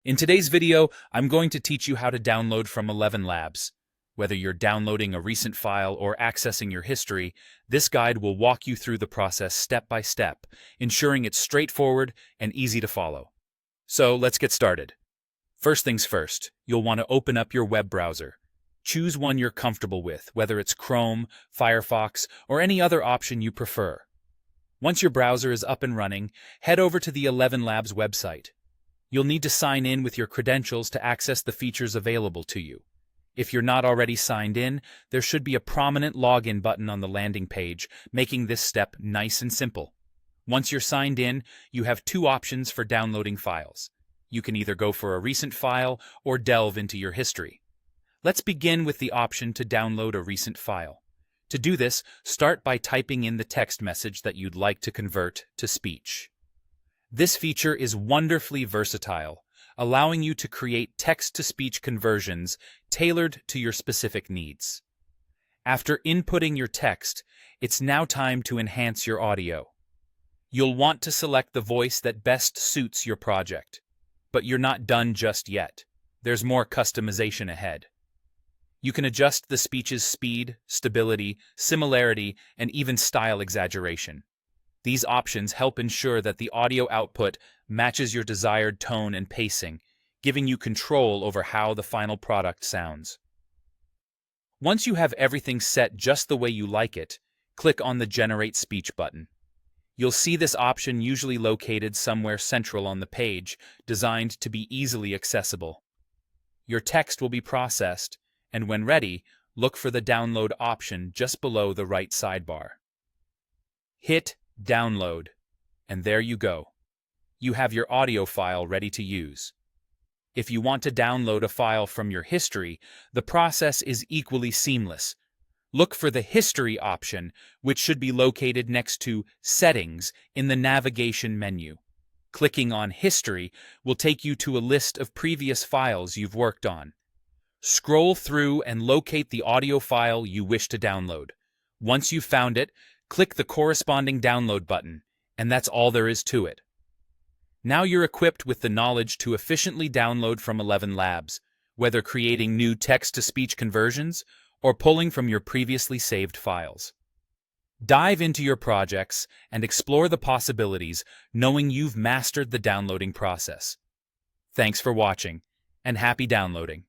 In today's video, I'm going to teach you how to download from ElevenLabs. Whether you're downloading a recent file or accessing your history, this guide will walk you through the process step by step, ensuring it's straightforward and easy to follow. So let's get started. First things first, you'll want to open up your web browser. Choose one you're comfortable with, whether it's Chrome, Firefox, or any other option you prefer. Once your browser is up and running, head over to the ElevenLabs website. You'll need to sign in with your credentials to access the features available to you. If you're not already signed in, there should be a prominent login button on the landing page, making this step nice and simple. Once you're signed in, you have two options for downloading files. You can either go for a recent file or delve into your history. Let's begin with the option to download a recent file. To do this, start by typing in the text message that you'd like to convert to speech. This feature is wonderfully versatile, allowing you to create text-to-speech conversions tailored to your specific needs. After inputting your text, it's now time to enhance your audio. You'll want to select the voice that best suits your project. But you're not done just yet. There's more customization ahead. You can adjust the speech's speed, stability, similarity, and even style exaggeration. These options help ensure that the audio output matches your desired tone and pacing, giving you control over how the final product sounds. Once you have everything set just the way you like it, click on the Generate Speech button. You'll see this option usually located somewhere central on the page, designed to be easily accessible. Your text will be processed, and when ready, look for the download option just below the right sidebar. Hit Download, and there you go. You have your audio file ready to use. If you want to download a file from your history, the process is equally seamless. Look for the History option, which should be located next to Settings in the navigation menu. Clicking on History will take you to a list of previous files you've worked on. Scroll through and locate the audio file you wish to download. Once you've found it, click the corresponding download button, and that's all there is to it. Now you're equipped with the knowledge to efficiently download from ElevenLabs, whether creating new text-to-speech conversions or pulling from your previously saved files. Dive into your projects and explore the possibilities, knowing you've mastered the downloading process. Thanks for watching, and happy downloading.